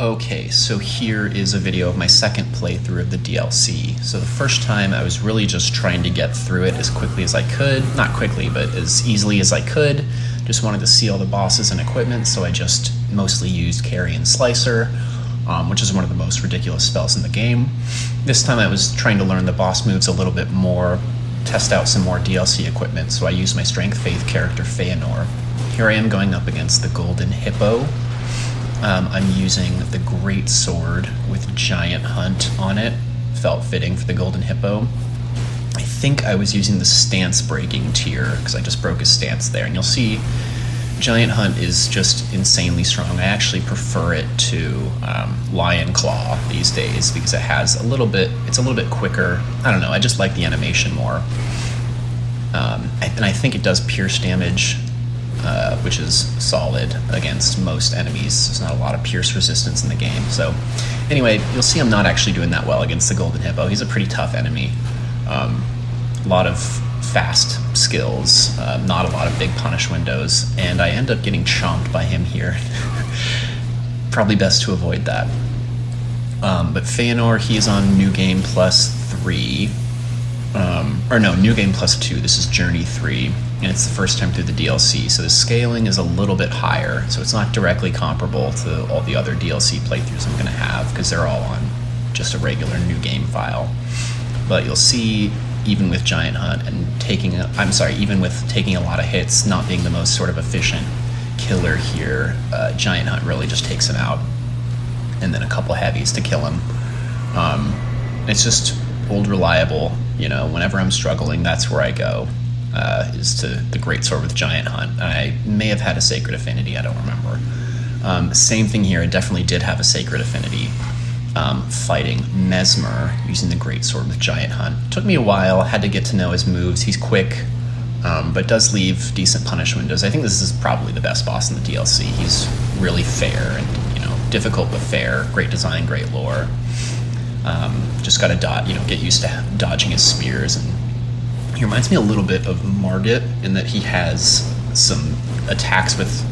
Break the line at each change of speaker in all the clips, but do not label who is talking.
Okay, so here is a video of my second playthrough of the DLC. So the first time I was really just trying to get through it as quickly as I could. Not quickly, but as easily as I could. Just wanted to see all the bosses and equipment, so I just mostly used Carry and Slicer, which is one of the most ridiculous spells in the game. This time I was trying to learn the boss moves a little bit more, test out some more DLC equipment, so I used my Strength Faith character Feanor. Here I am going up against the Golden Hippo. I'm using the Great Sword with Giant Hunt on it. Felt fitting for the Golden Hippo. I think I was using the Stance Breaking tier because I just broke his stance there. And you'll see Giant Hunt is just insanely strong. I actually prefer it to Lion Claw these days because it's a little bit quicker. I don't know, I just like the animation more. And I think it does pierce damage, which is solid against most enemies. There's not a lot of pierce resistance in the game. So anyway, you'll see I'm not actually doing that well against the Golden Hippo. He's a pretty tough enemy. A lot of fast skills, not a lot of big punish windows, and I end up getting chomped by him here. Probably best to avoid that. But Feanor, he's on New Game Plus 3. New Game Plus 2. This is Journey 3, and it's the first time through the DLC, so the scaling is a little bit higher, so it's not directly comparable to all the other DLC playthroughs I'm going to have, because they're all on just a regular New Game file. But you'll see, even with Giant Hunt and even with taking a lot of hits, not being the most sort of efficient killer here, Giant Hunt really just takes him out, and then a couple heavies to kill him. It's just old reliable. You know, whenever I'm struggling, that's where I go, is to the Great Sword with Giant Hunt. I may have had a Sacred Affinity, I don't remember. Same thing here, I definitely did have a Sacred Affinity, fighting Mesmer using the Great Sword with Giant Hunt. Took me a while, had to get to know his moves. He's quick, but does leave decent punish windows. I think this is probably the best boss in the DLC. He's really fair and, difficult but fair. Great design, great lore. Just gotta get used to dodging his spears, and he reminds me a little bit of Margit in that he has some attacks with,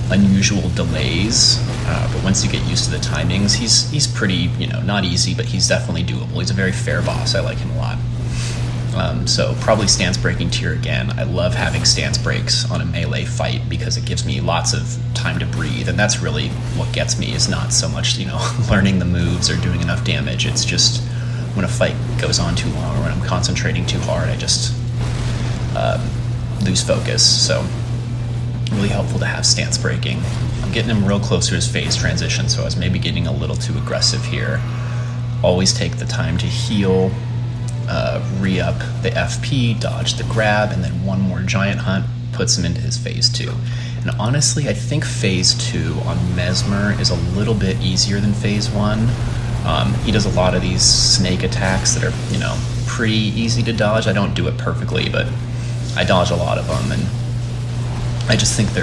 unusual delays. But once you get used to the timings, he's pretty, not easy, but he's definitely doable. He's a very fair boss. I like him a lot. So probably Stance Breaking tier again. I love having stance breaks on a melee fight because it gives me lots of time to breathe, and that's really what gets me, is not so much, learning the moves or doing enough damage. It's just when a fight goes on too long or when I'm concentrating too hard, I just lose focus. So really helpful to have Stance Breaking. I'm getting him real close to his phase transition, so I was maybe getting a little too aggressive here. Always take the time to heal, re-up the FP, dodge the grab, and then one more Giant Hunt puts him into his phase 2. And honestly, I think phase 2 on Mesmer is a little bit easier than phase 1. He does a lot of these snake attacks that are, pretty easy to dodge. I don't do it perfectly, but I dodge a lot of them, and I just think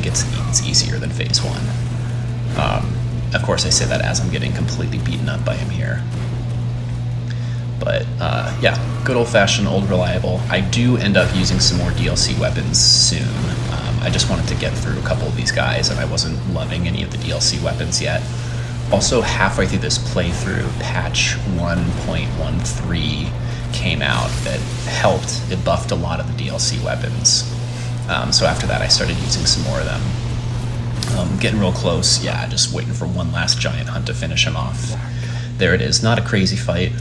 it's easier than phase 1. Of course, I say that as I'm getting completely beaten up by him here. But yeah, good old-fashioned, old reliable. I do end up using some more DLC weapons soon. I just wanted to get through a couple of these guys, and I wasn't loving any of the DLC weapons yet. Also, halfway through this playthrough, patch 1.13 came out that helped. It buffed a lot of the DLC weapons. So after that, I started using some more of them. Getting real close, yeah, just waiting for one last Giant Hunt to finish him off. There it is. Not a crazy fight,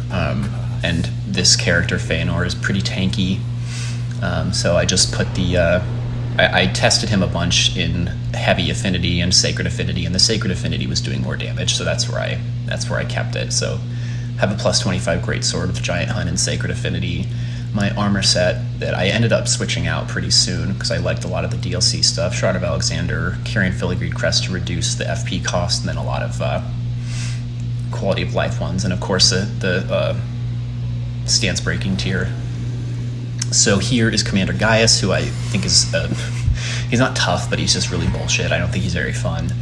and this character, Feanor, is pretty tanky, so I just put I tested him a bunch in Heavy Affinity and Sacred Affinity, and the Sacred Affinity was doing more damage, so that's where I kept it. So have a plus 25 Great Sword with Giant Hunt and Sacred Affinity. My armor set that I ended up switching out pretty soon because I liked a lot of the DLC stuff. Shroud of Alexander, Carrying Filigreed Crest to reduce the FP cost, and then a lot of quality of life ones, and of course the Stance Breaking tier. So here is Commander Gaius, who I think is he's not tough, but he's just really bullshit. I don't think he's very fun.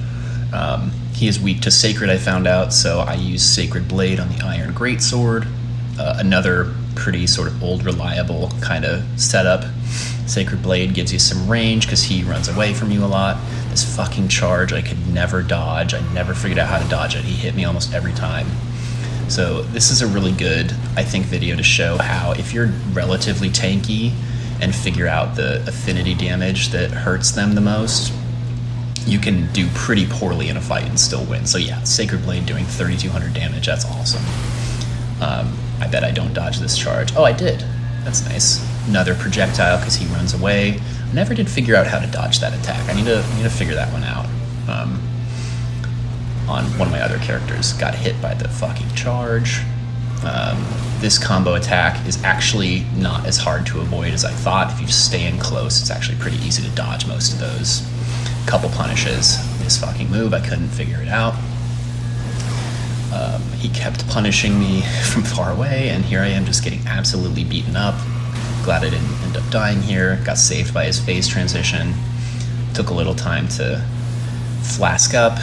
He is weak to Sacred, I found out, so I use Sacred Blade on the Iron Greatsword. Another pretty sort of old reliable kind of setup. Sacred Blade gives you some range because he runs away from you a lot. The This fucking charge I could never dodge. I never figured out how to dodge it. He hit me almost every time. So this is a really good, I think, video to show how if you're relatively tanky and figure out the affinity damage that hurts them the most, you can do pretty poorly in a fight and still win. So yeah, Sacred Blade doing 3,200 damage, that's awesome. I bet I don't dodge this charge. Oh, I did. That's nice. Another projectile because he runs away. I never did figure out how to dodge that attack. I need to figure that one out. On one of my other characters, got hit by the fucking charge. This combo attack is actually not as hard to avoid as I thought. If you just stay in close, it's actually pretty easy to dodge most of those. Couple punishes. This fucking move, I couldn't figure it out. He kept punishing me from far away, and here I am just getting absolutely beaten up. Glad I didn't end up dying here. Got saved by his phase transition. Took a little time to flask up,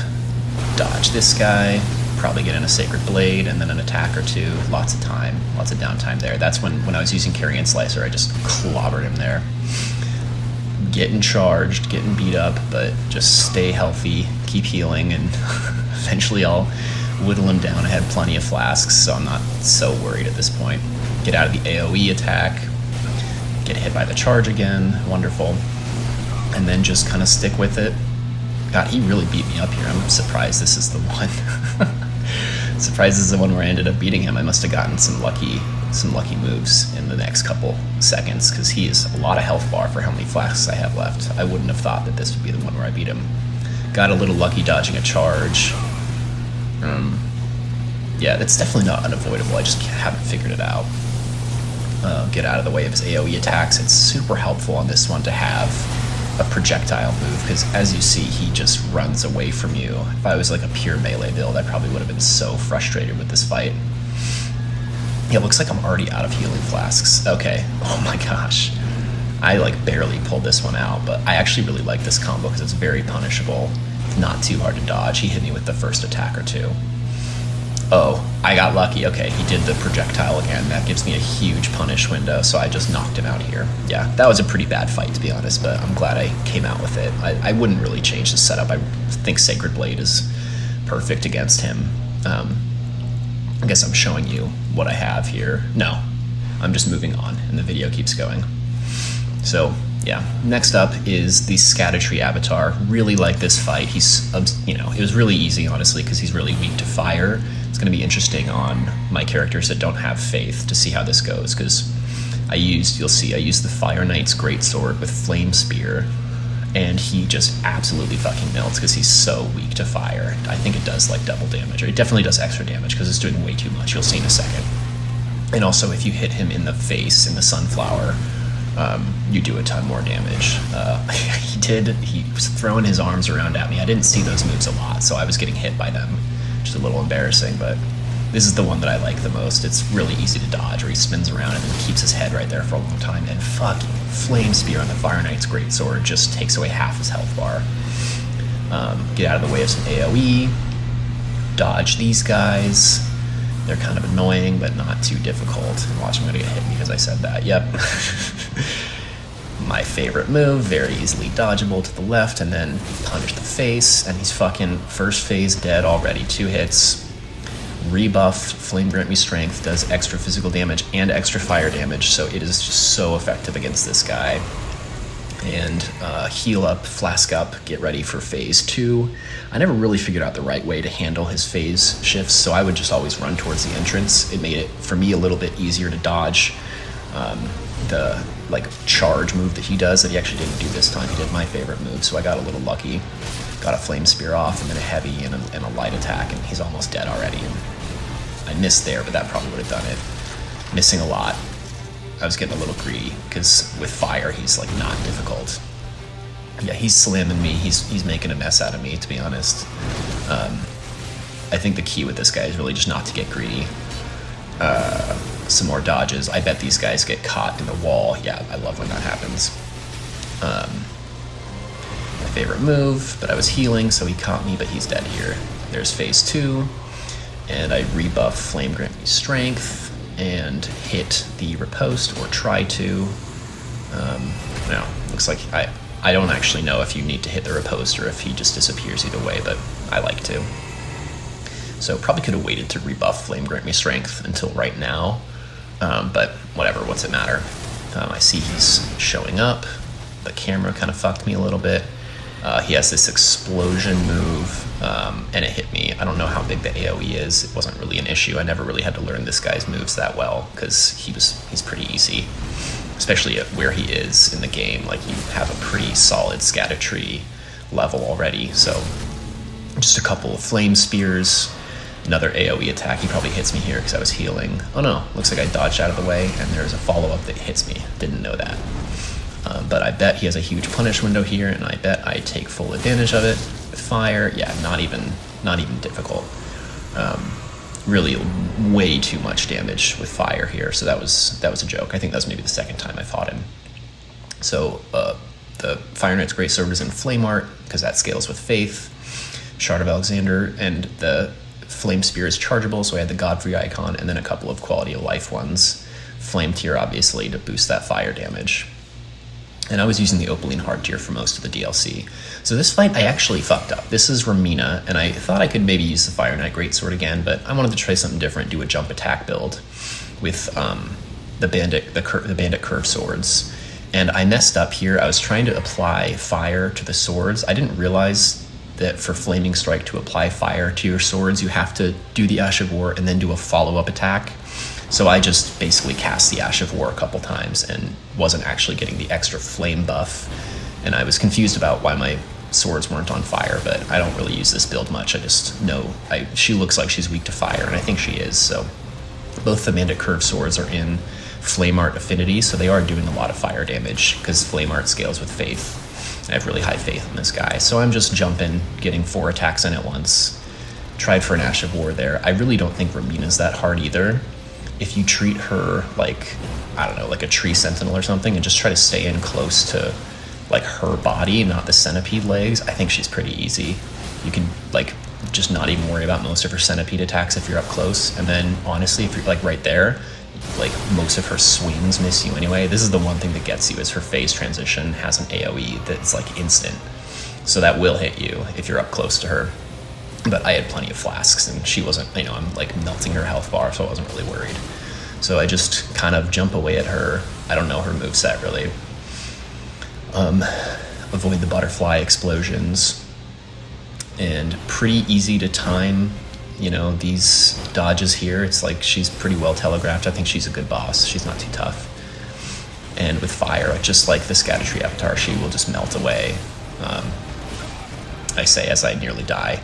dodge this guy, probably get in a Sacred Blade, and then an attack or two. Lots of time, lots of downtime there. That's when I was using Carrion Slicer, I just clobbered him there. Getting charged, getting beat up, but just stay healthy, keep healing, and eventually I'll whittle him down. I had plenty of flasks, so I'm not so worried at this point. Get out of the AoE attack, get hit by the charge again, wonderful, and then just kind of stick with it. God, he really beat me up here. I'm surprised this is the one. Surprised this is the one where I ended up beating him. I must have gotten some lucky moves in the next couple seconds, because he is a lot of health bar for how many flasks I have left. I wouldn't have thought that this would be the one where I beat him. Got a little lucky dodging a charge. Yeah, that's definitely not unavoidable. I just haven't figured it out. Get out of the way of his AoE attacks. It's super helpful on this one to have a projectile move, because as you see, he just runs away from you. If I was like a pure melee build, I probably would have been so frustrated with this fight. Yeah, it looks like I'm already out of healing flasks. Okay, oh my gosh. I like barely pulled this one out, but I actually really like this combo because it's very punishable. It's not too hard to dodge. He hit me with the first attack or two. Oh, I got lucky. Okay, he did the projectile again. That gives me a huge punish window, so I just knocked him out here. Yeah, that was a pretty bad fight, to be honest, but I'm glad I came out with it. I wouldn't really change the setup. I think Sacred Blade is perfect against him. I guess I'm showing you what I have here. No, I'm just moving on, and the video keeps going. So, yeah, next up is the Erdtree avatar. Really like this fight. He's, it was really easy, honestly, because he's really weak to fire. It's going to be interesting on my characters that don't have faith to see how this goes, because you'll see, I used the Fire Knight's Greatsword with Flame Spear, and he just absolutely fucking melts because he's so weak to fire. I think it does like double damage, or it definitely does extra damage because it's doing way too much. You'll see in a second. And also, if you hit him in the face, in the sunflower, you do a ton more damage. He was throwing his arms around at me. I didn't see those moves a lot, so I was getting hit by them. Just a little embarrassing, but this is the one that I like the most. It's really easy to dodge, where he spins around and then keeps his head right there for a long time, and fucking Flame Spear on the Fire Knight's Greatsword just takes away half his health bar. Get out of the way of some AoE, dodge these guys. They're kind of annoying, but not too difficult. And watch, I'm gonna get hit because I said that. Yep. My favorite move, very easily dodgeable to the left, and then punish the face, and he's fucking first phase dead already. 2 hits, rebuffed, Flame Grant Me Strength, does extra physical damage and extra fire damage, so it is just so effective against this guy. And heal up, flask up, get ready for phase 2. I never really figured out the right way to handle his phase shifts, so I would just always run towards the entrance. It made it, for me, a little bit easier to dodge the charge move that he does that he actually didn't do this time. He did my favorite move, so I got a little lucky. Got a Flame Spear off, and then a heavy and a light attack, and he's almost dead already. And I missed there, but that probably would have done it. Missing a lot. I was getting a little greedy, because with fire, he's like not difficult. Yeah, he's slamming me. He's making a mess out of me, to be honest. I think the key with this guy is really just not to get greedy. Some more dodges. I bet these guys get caught in the wall. Yeah, I love when that happens. My favorite move, but I was healing, so he caught me, but he's dead here. There's phase 2, and I rebuff Flame Grant Me Strength, and hit the riposte, or try to. No, looks like I don't actually know if you need to hit the riposte or if he just disappears either way, but I like to. So probably could have waited to rebuff Flame Grant Me Strength until right now, but whatever, what's it matter? I see he's showing up. The camera kind of fucked me a little bit. He has this explosion move, and it hit me. I don't know how big the AoE is. It wasn't really an issue. I never really had to learn this guy's moves that well because he's pretty easy, especially at where he is in the game. Like, you have a pretty solid Erdtree level already. So just a couple of flame spears, another AoE attack. He probably hits me here because I was healing. Oh no, looks like I dodged out of the way, and there's a follow-up that hits me. Didn't know that. But I bet he has a huge punish window here, and I bet I take full advantage of it. With fire, yeah, not even difficult. Really way too much damage with fire here, so that was a joke. I think that was maybe the second time I fought him. So the Fire Knight's Great Sword is in Flame Art, because that scales with Faith. Shard of Alexander, and the Flame Spear is chargeable, so I had the Godfrey icon, and then a couple of quality of life ones. Flame Tier, obviously, to boost that fire damage. And I was using the Opaline hard tier for most of the DLC. So this fight, I actually fucked up. This is Romina, and I thought I could maybe use the Fire Knight Greatsword again, but I wanted to try something different, do a jump attack build with the Bandit Curve Swords. And I messed up here. I was trying to apply fire to the swords. I didn't realize that for Flaming Strike to apply fire to your swords, you have to do the Ash of War and then do a follow-up attack. So I just basically cast the Ash of War a couple times and wasn't actually getting the extra flame buff. And I was confused about why my swords weren't on fire, but I don't really use this build much. I just know she looks like she's weak to fire, and I think she is. So both the Bandit Curve Swords are in Flame Art Affinity, so they are doing a lot of fire damage because Flame Art scales with Faith. I have really high faith in this guy. So I'm just jumping, getting 4 attacks in at once. Tried for an Ash of War there. I really don't think Romina's that hard either. If you treat her like, I don't know, like a tree sentinel or something and just try to stay in close to like her body, not the centipede legs, I think she's pretty easy. You can like just not even worry about most of her centipede attacks if you're up close. And then honestly, if you're like right there, like most of her swings miss you anyway. This is the one thing that gets you is her phase transition has an AoE that's like instant. So that will hit you if you're up close to her. But I had plenty of flasks, and she wasn't, I'm like melting her health bar, so I wasn't really worried. So I just kind of jump away at her. I don't know her moveset really. Avoid the butterfly explosions. And pretty easy to time, these dodges here. It's like she's pretty well telegraphed. I think she's a good boss. She's not too tough. And with fire, just like the Erdtree Avatar, she will just melt away. I say as I nearly die.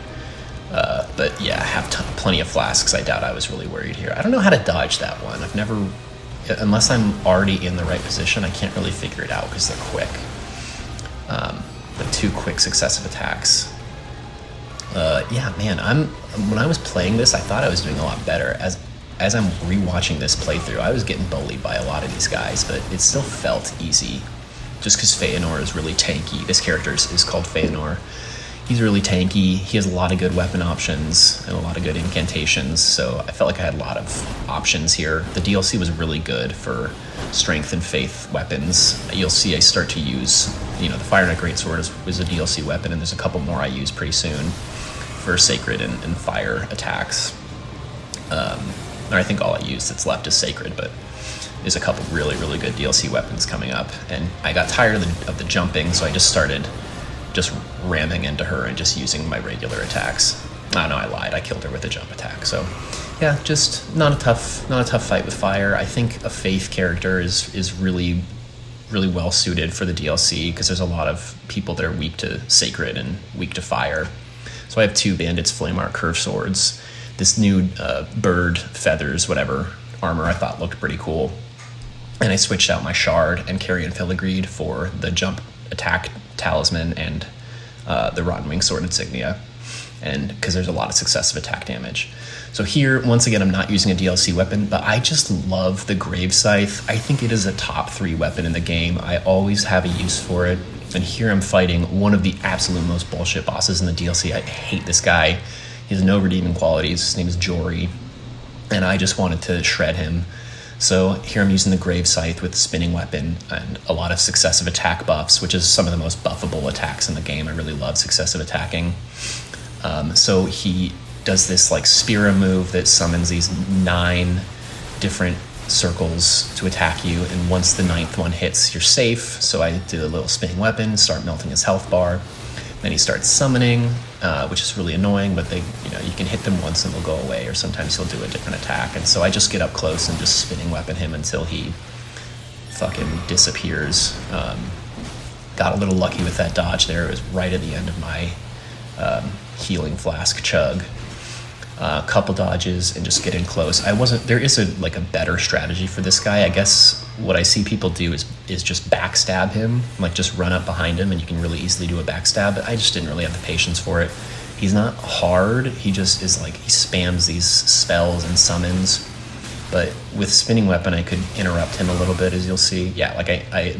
But yeah, I have plenty of flasks. I doubt I was really worried here. I don't know how to dodge that one. I've never, unless I'm already in the right position, I can't really figure it out because they're quick. The 2 quick successive attacks. Yeah, man, when I was playing this, I thought I was doing a lot better. As I'm rewatching this playthrough, I was getting bullied by a lot of these guys, but it still felt easy. Just because Feanor is really tanky. This character is called Feanor. He's really tanky. He has a lot of good weapon options and a lot of good incantations, so I felt like I had a lot of options here. The DLC was really good for strength and faith weapons. You'll see I start to use, the Fire Knight Greatsword is a DLC weapon, and there's a couple more I use pretty soon for sacred and fire attacks. Or I think all I use that's left is sacred, but there's a couple really, really good DLC weapons coming up, and I got tired of the jumping, so I just started just ramming into her and just using my regular attacks. Oh no, I lied. I killed her with a jump attack. So yeah, just not a tough fight with fire. I think a faith character is really, really well suited for the DLC because there's a lot of people that are weak to sacred and weak to fire. So I have 2 Bandits Flame Art Curve Swords. This new bird feathers, whatever, armor I thought looked pretty cool. And I switched out my Shard and Carrion Filigreed for the jump attack talisman and the Rotten Wing Sword insignia, and because there's a lot of successive attack damage. So here, once again, I'm not using a DLC weapon, but I just love the Grave Scythe. I think it is a top 3 weapon in the game. I always have a use for it, and here I'm fighting one of the absolute most bullshit bosses in the DLC. I hate this guy. He has no redeeming qualities. His name is Jory, and I just wanted to shred him. So here I'm using the Grave Scythe with the spinning weapon and a lot of successive attack buffs, which is some of the most buffable attacks in the game. I really love successive attacking. So he does this like Spira move that summons these 9 different circles to attack you, and once the 9th one hits, you're safe. So I do a little spinning weapon, start melting his health bar. Then he starts summoning, which is really annoying, but you can hit them once and they'll go away, or sometimes he'll do a different attack. And so I just get up close and just spinning weapon him until he fucking disappears. Got a little lucky with that dodge there. It was right at the end of my healing flask chug. A couple dodges and just get in close. There is a better strategy for this guy. I guess what I see people do is just backstab him, like just run up behind him and you can really easily do a backstab, but I just didn't really have the patience for it. He's not hard, he just is like, he spams these spells and summons, but with spinning weapon I could interrupt him a little bit, as you'll see. Yeah, like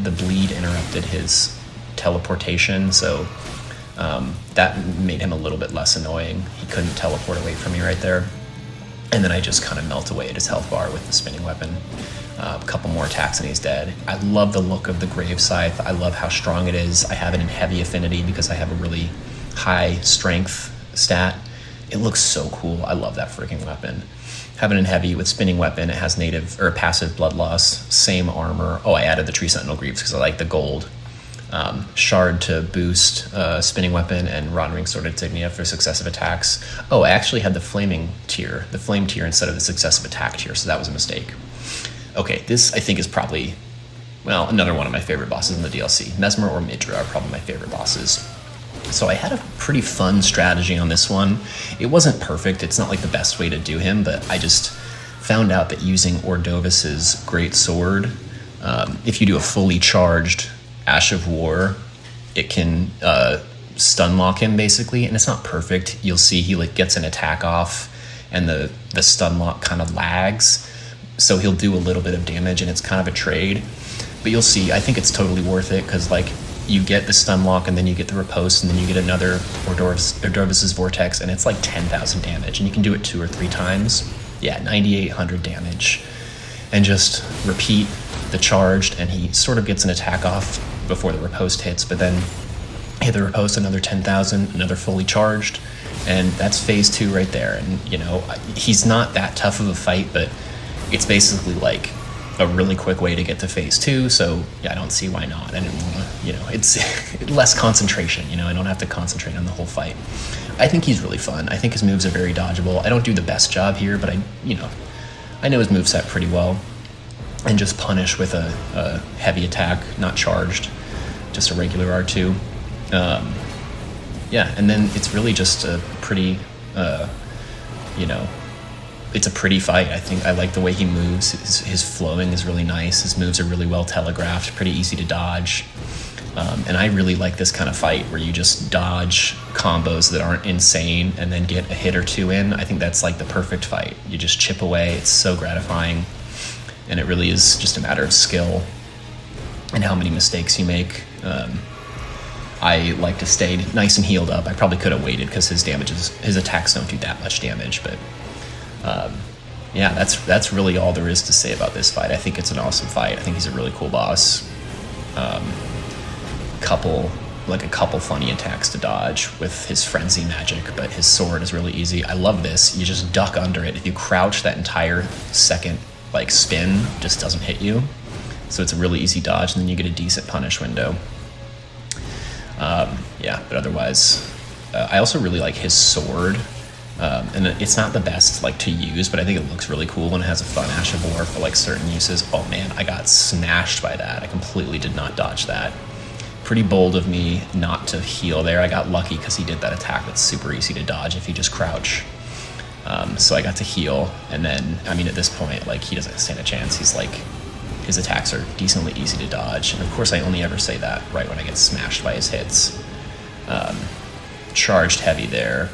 the bleed interrupted his teleportation, so that made him a little bit less annoying. He couldn't teleport away from me right there. And then I just kind of melt away at his health bar with the spinning weapon. A couple more attacks and he's dead. I love the look of the Grave Scythe. I love how strong it is. I have it in heavy affinity because I have a really high strength stat. It looks so cool. I love that freaking weapon. Have it in heavy with spinning weapon. It has passive blood loss, same armor. Oh, I added the Tree Sentinel Greaves because I like the gold. Shard to boost spinning weapon, and Rod Ring Sword Insignia for successive attacks. Oh, I actually had the flame tier instead of the successive attack tier, so that was a mistake. Okay, this I think is probably, another one of my favorite bosses in the DLC. Mesmer or Midra are probably my favorite bosses. So I had a pretty fun strategy on this one. It wasn't perfect, it's not like the best way to do him, but I just found out that using Ordovis's Great Sword, if you do a fully charged Ash of War, it can stun lock him basically, and it's not perfect. You'll see he gets an attack off and the stun lock kind of lags, so he'll do a little bit of damage and it's kind of a trade, but you'll see I think it's totally worth it, because you get the stun lock and then you get the riposte and then you get another Ordovis's Vortex, and it's like 10,000 damage, and you can do it 2 or 3 times. Yeah, 9,800 damage, and just repeat the charged, and he sort of gets an attack off before the riposte hits, but then hit the riposte another 10,000, another fully charged, and that's phase 2 right there. And he's not that tough of a fight, but it's basically like a really quick way to get to phase 2, so yeah, I don't see why not. I didn't want to, it's less concentration, I don't have to concentrate on the whole fight. I think he's really fun. I think his moves are very dodgeable. I don't do the best job here, but I know his moveset pretty well. And just punish with a heavy attack, not charged, just a regular R2. Yeah, and then it's really just a pretty, it's a pretty fight. I think I like the way he moves. His flowing is really nice. His moves are really well telegraphed, pretty easy to dodge. And I really like this kind of fight where you just dodge combos that aren't insane and then get a hit or 2 in. I think that's like the perfect fight. You just chip away. It's so gratifying. And it really is just a matter of skill and how many mistakes you make. I like to stay nice and healed up. I probably could have waited because his attacks don't do that much damage, but yeah, that's really all there is to say about this fight. I think it's an awesome fight. I think he's a really cool boss. A couple funny attacks to dodge with his frenzy magic, but his sword is really easy. I love this. You just duck under it. If you crouch, that entire second spin just doesn't hit you, so it's a really easy dodge, and then you get a decent punish window. Yeah, but otherwise I also really like his sword, and it's not the best to use, but I think it looks really cool and it has a fun Ash of War for certain uses. Oh man, I got smashed by that. I completely did not dodge that. Pretty bold of me not to heal there. I got lucky because he did that attack that's super easy to dodge if you just crouch. So I got to heal, and then, at this point, he doesn't stand a chance. He's his attacks are decently easy to dodge, and of course I only ever say that right when I get smashed by his hits. Charged heavy there.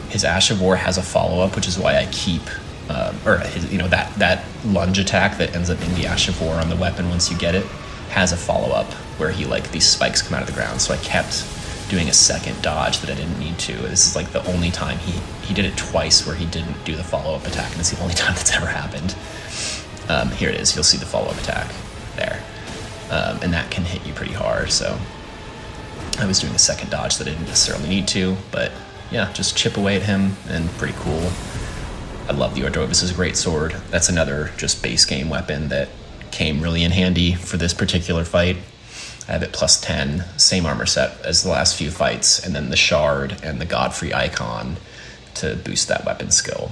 His Ash of War has a follow-up, which is why I keep, that lunge attack that ends up in the Ash of War on the weapon once you get it, has a follow-up where these spikes come out of the ground, so I kept doing a second dodge that I didn't need to. This is the only time he did it twice where he didn't do the follow-up attack, and it's the only time that's ever happened. Here it is. You'll see the follow-up attack there. And that can hit you pretty hard, so I was doing a second dodge that I didn't necessarily need to, but yeah, just chip away at him, and pretty cool. I love the Ordovis's greatsword. That's another just base game weapon that came really in handy for this particular fight. I have it plus 10, same armor set as the last few fights, and then the shard and the Godfrey icon to boost that weapon skill.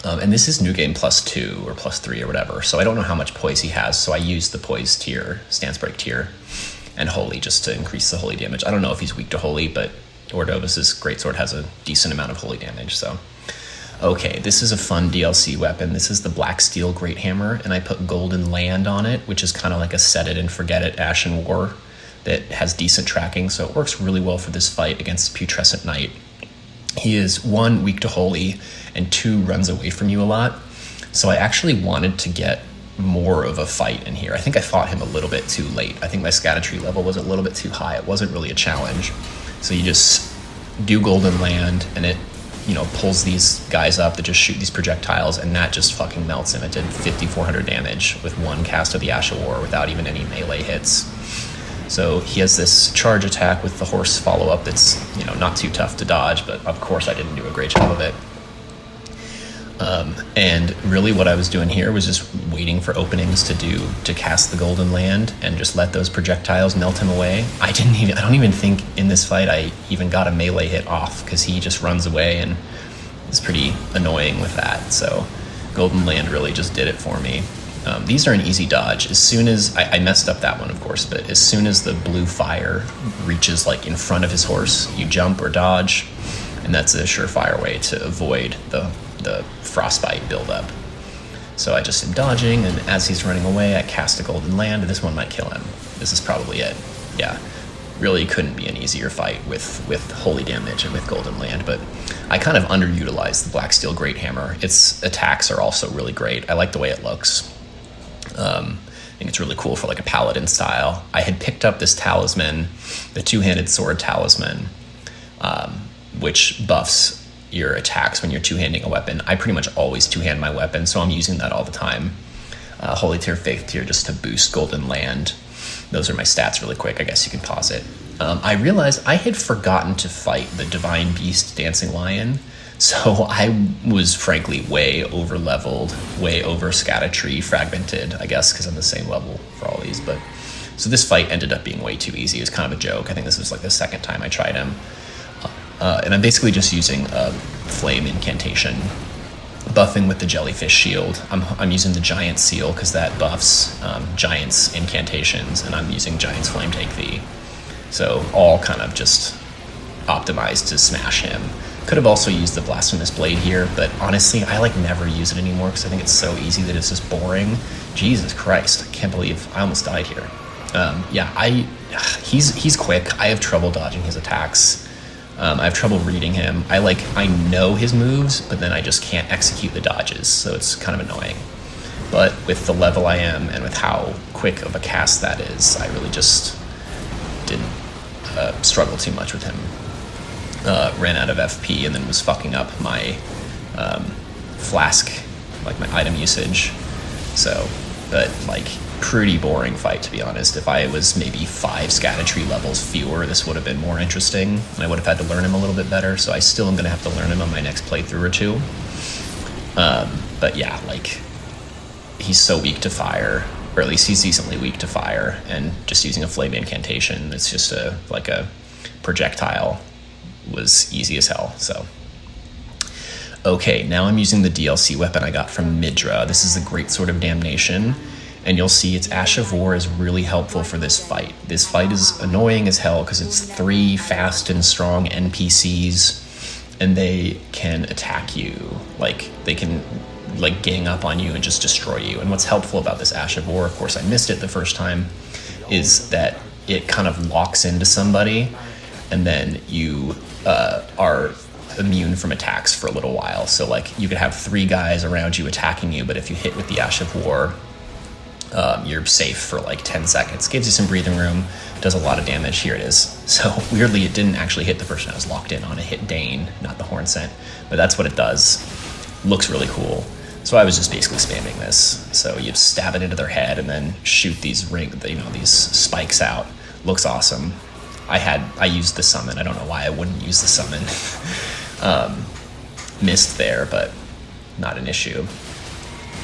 And this is new game plus 2 or plus 3 or whatever, so I don't know how much poise he has, so I used the poise tier, stance break tier, and holy just to increase the holy damage. I don't know if he's weak to holy, but Ordovis's greatsword has a decent amount of holy damage, so. Okay, this is a fun DLC weapon. This is the Black Steel Great Hammer, and I put Golden Land on it, which is kind of like a set it and forget it Ashen War that has decent tracking, so it works really well for this fight against Putrescent Knight. He is 1, weak to holy, and 2, runs away from you a lot. So I actually wanted to get more of a fight in here. I think I fought him a little bit too late. I think my Scadutree level was a little bit too high. It wasn't really a challenge. So you just do Golden Land, and it, pulls these guys up that just shoot these projectiles, and that just fucking melts him. It did 5,400 damage with 1 cast of the Ash of War without even any melee hits. So he has this charge attack with the horse follow-up that's, not too tough to dodge, but of course I didn't do a great job of it. And really what I was doing here was just waiting for openings to cast the Golden Land and just let those projectiles melt him away. I don't even think in this fight I even got a melee hit off, because he just runs away and is pretty annoying with that. So Golden Land really just did it for me. These are an easy dodge. As soon as I messed up that one, of course, but as soon as the blue fire reaches like in front of his horse, you jump or dodge, and that's a surefire way to avoid the frostbite buildup. So I just am dodging, and as he's running away, I cast a Golden Land. This one might kill him. This is probably it. Yeah, really couldn't be an easier fight with holy damage and with Golden Land, but I kind of underutilized the Black Steel Great Hammer. Its attacks are also really great. I like the way it looks. I think it's really cool for like a paladin style. I had picked up this talisman, the two-handed sword talisman, which buffs your attacks when you're two-handing a weapon. I pretty much always two-hand my weapon, so I'm using that all the time. Holy tier, faith tier, just to boost Golden Land. Those are my stats really quick. I guess you can pause it. I realized I had forgotten to fight the Divine Beast Dancing Lion, so I was frankly way over leveled, way over Scadutree fragmented, I guess, because I'm the same level for all these. But so this fight ended up being way too easy. It was kind of a joke. I think this was like the second time I tried him. And I'm basically just using a flame incantation, buffing with the jellyfish shield. I'm using the giant seal because that buffs giants incantations, and I'm using giant's flame take thee. So all kind of just optimized to smash him. Could have also used the blasphemous blade here, but honestly, I like never use it anymore because I think it's so easy that it's just boring. Jesus Christ, I can't believe I almost died here. He's quick. I have trouble dodging his attacks. I have trouble reading him. I know his moves, but then I just can't execute the dodges, so it's kind of annoying. But with the level I am and with how quick of a cast that is, I really just didn't struggle too much with him. Ran out of FP and then was fucking up my flask, like my item usage. So, but like pretty boring fight, to be honest. If I was maybe 5 Scadutree levels fewer, this would have been more interesting, and I would have had to learn him a little bit better, so I still am going to have to learn him on my next playthrough or two. But yeah, like, he's so weak to fire, or at least he's decently weak to fire, and just using a flame incantation, it's just a projectile, was easy as hell, so. Okay, now I'm using the DLC weapon I got from Midra. This is the Greatsword of Damnation, and you'll see its Ash of War is really helpful for this fight. This fight is annoying as hell because it's 3 fast and strong NPCs, and they can attack you. Like, they can gang up on you and just destroy you. And what's helpful about this Ash of War, of course I missed it the first time, is that it kind of locks into somebody, and then you are immune from attacks for a little while. So like, you could have 3 guys around you attacking you, but if you hit with the Ash of War, you're safe for like 10 seconds. Gives you some breathing room, does a lot of damage. Here it is. So weirdly, it didn't actually hit the person I was locked in on. It hit Dane, not the Horn Scent, but that's what it does. Looks really cool. So I was just basically spamming this. So you stab it into their head and then shoot these these spikes out. Looks awesome. I used the summon. I don't know why I wouldn't use the summon. Missed there, but not an issue.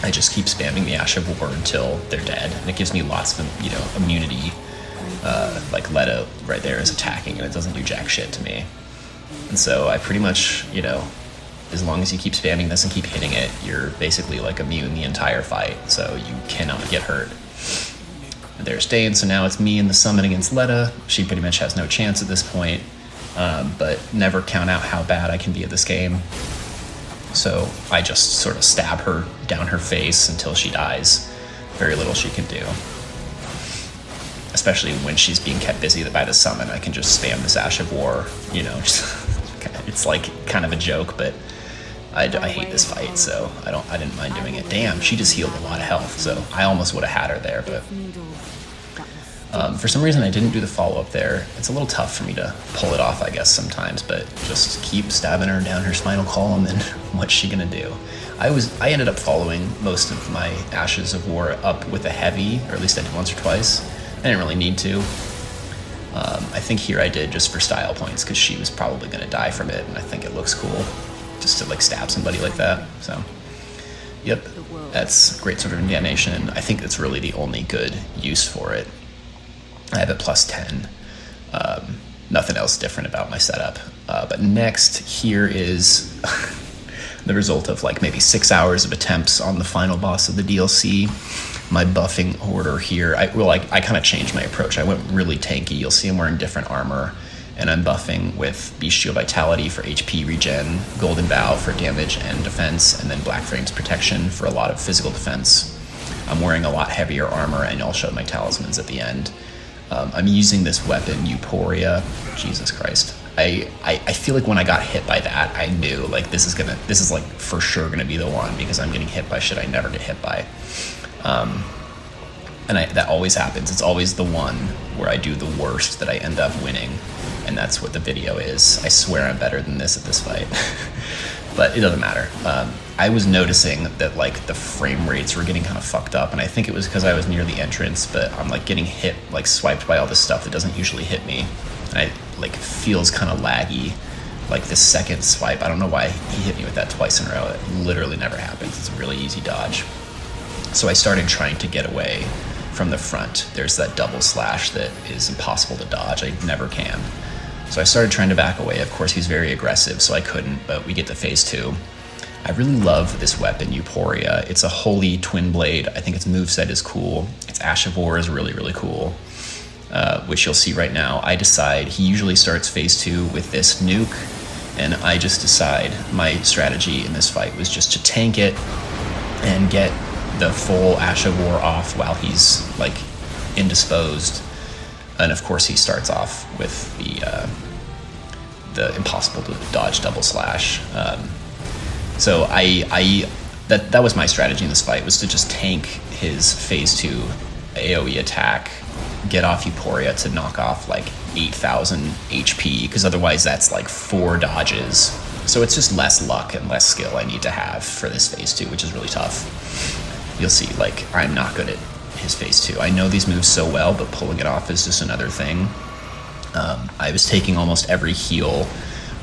I just keep spamming the Ash of War until they're dead, and it gives me lots of immunity. Like Leto right there is attacking, and it doesn't do jack shit to me. And so I pretty much, as long as you keep spamming this and keep hitting it, you're basically like immune the entire fight, so you cannot get hurt. And there's Dane, so now it's me in the summon against Letta. She pretty much has no chance at this point, but never count out how bad I can be at this game. So I just sort of stab her down her face until she dies. Very little she can do. Especially when she's being kept busy by the summon, I can just spam this Ash of War, it's like kind of a joke, but I hate this fight, so I didn't mind doing it. Damn, she just healed a lot of health, so I almost would have had her there, but for some reason I didn't do the follow-up there. It's a little tough for me to pull it off, I guess, sometimes, but just keep stabbing her down her spinal column, and what's she gonna do? I ended up following most of my Ashes of War up with a heavy, or at least I did once or twice. I didn't really need to. I think here I did just for style points, because she was probably gonna die from it, and I think it looks cool just to like stab somebody like that. So, yep, that's great sort of animation. I think that's really the only good use for it. I have it plus 10. Nothing else different about my setup. But next, here is the result of like maybe 6 hours of attempts on the final boss of the DLC. My buffing order here, I kind of changed my approach. I went really tanky. You'll see I'm wearing different armor, and I'm buffing with Bestial Vitality for HP regen, Golden Bow for damage and defense, and then Black Frame's protection for a lot of physical defense. I'm wearing a lot heavier armor, and I'll show my talismans at the end. I'm using this weapon, EUPORIA. Jesus Christ. I feel like when I got hit by that, I knew like this is like for sure gonna be the one, because I'm getting hit by shit I never get hit by. And that always happens. It's always the one where I do the worst that I end up winning, and that's what the video is. I swear I'm better than this at this fight. But it doesn't matter. I was noticing that like the frame rates were getting kind of fucked up, and I think it was because I was near the entrance, but I'm like getting hit, like swiped by all this stuff that doesn't usually hit me, and like feels kind of laggy. Like this second swipe, I don't know why he hit me with that twice in a row. It literally never happens. It's a really easy dodge. So I started trying to get away from the front. There's that double slash that is impossible to dodge. I never can. So I started trying to back away. Of course, he's very aggressive, so I couldn't, but we get to phase 2. I really love this weapon, EUPORIA. It's a holy twin blade. I think its moveset is cool. Its Ash of War is really, really cool, which you'll see right now. I decide, he usually starts phase 2 with this nuke, and I just decide my strategy in this fight was just to tank it and get the full Ash of War off while he's like indisposed. And of course he starts off with the impossible to dodge double slash. So that was my strategy in this fight, was to just tank his phase 2 AoE attack, get off EUPORIA to knock off like 8,000 HP, because otherwise that's like 4 dodges. So it's just less luck and less skill I need to have for this phase 2, which is really tough. You'll see, like, I'm not good at his phase 2. I know these moves so well, but pulling it off is just another thing. I was taking almost every heal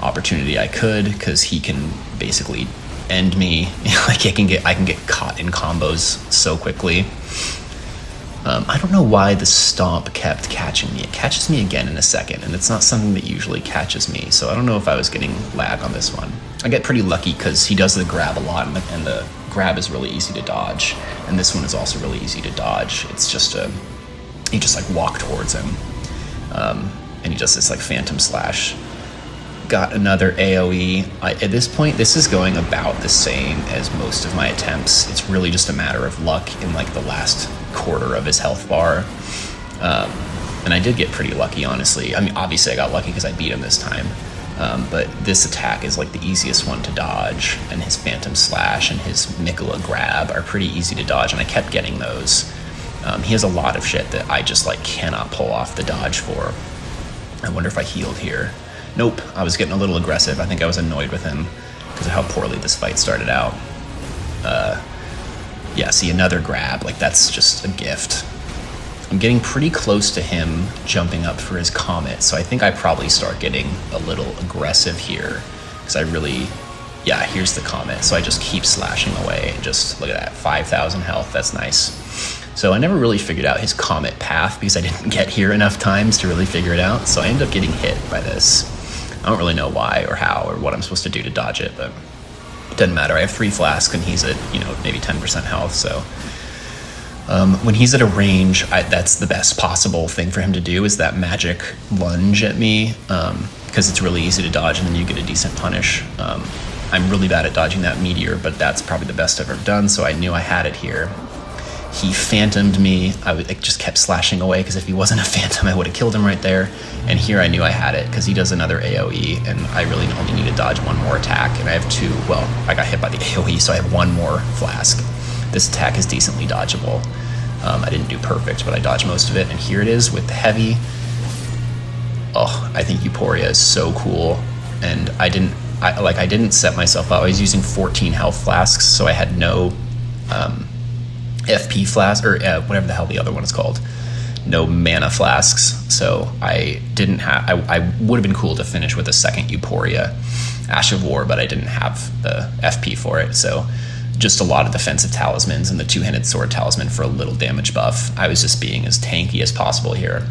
opportunity I could, because he can basically end me. Like I can get caught in combos so quickly. I don't know why the stomp kept catching me. It catches me again in a second, and it's not something that usually catches me, so I don't know if I was getting lag on this one. I get pretty lucky because he does the grab a lot, and the grab is really easy to dodge, and this one is also really easy to dodge. It's just you just like walk towards him, and he does this like phantom slash. Got another AoE. At this point, this is going about the same as most of my attempts. It's really just a matter of luck in like the last quarter of his health bar. And I did get pretty lucky, honestly. I mean, obviously I got lucky because I beat him this time. But this attack is like the easiest one to dodge, and his Phantom Slash and his Mikola Grab are pretty easy to dodge, and I kept getting those. He has a lot of shit that I just like cannot pull off the dodge for. I wonder if I healed here. Nope, I was getting a little aggressive. I think I was annoyed with him because of how poorly this fight started out. Yeah, see, another grab. Like, that's just a gift. I'm getting pretty close to him jumping up for his comet, so I think I probably start getting a little aggressive here, because I really, yeah, here's the comet, so I just keep slashing away, and just, look at that, 5,000 health, that's nice. So I never really figured out his comet path, because I didn't get here enough times to really figure it out, so I ended up getting hit by this. I don't really know why, or how, or what I'm supposed to do to dodge it, but it doesn't matter. I have 3 flasks, and he's at, you know, maybe 10% health, so... when he's at a range, that's the best possible thing for him to do, is that magic lunge at me, because it's really easy to dodge and then you get a decent punish. I'm really bad at dodging that meteor, but that's probably the best I've ever done, so I knew I had it here. He phantomed me. I just kept slashing away, because if he wasn't a phantom, I would have killed him right there. And here I knew I had it, because he does another AoE, and I really only need to dodge 1 more attack, and I have 2, well, I got hit by the AoE, so I have 1 more flask. This attack is decently dodgeable. I didn't do perfect, but I dodged most of it, and here it is with the heavy. Oh, I think EUPORIA is so cool, and I didn't set myself up. I was using 14 health flasks, so I had no FP flask, or whatever the hell the other one is called. No mana flasks, so I didn't have. I would have been cool to finish with a second EUPORIA Ash of War, but I didn't have the FP for it, so just a lot of defensive talismans and the 2-handed sword talisman for a little damage buff. I was just being as tanky as possible here,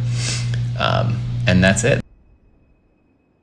and that's it.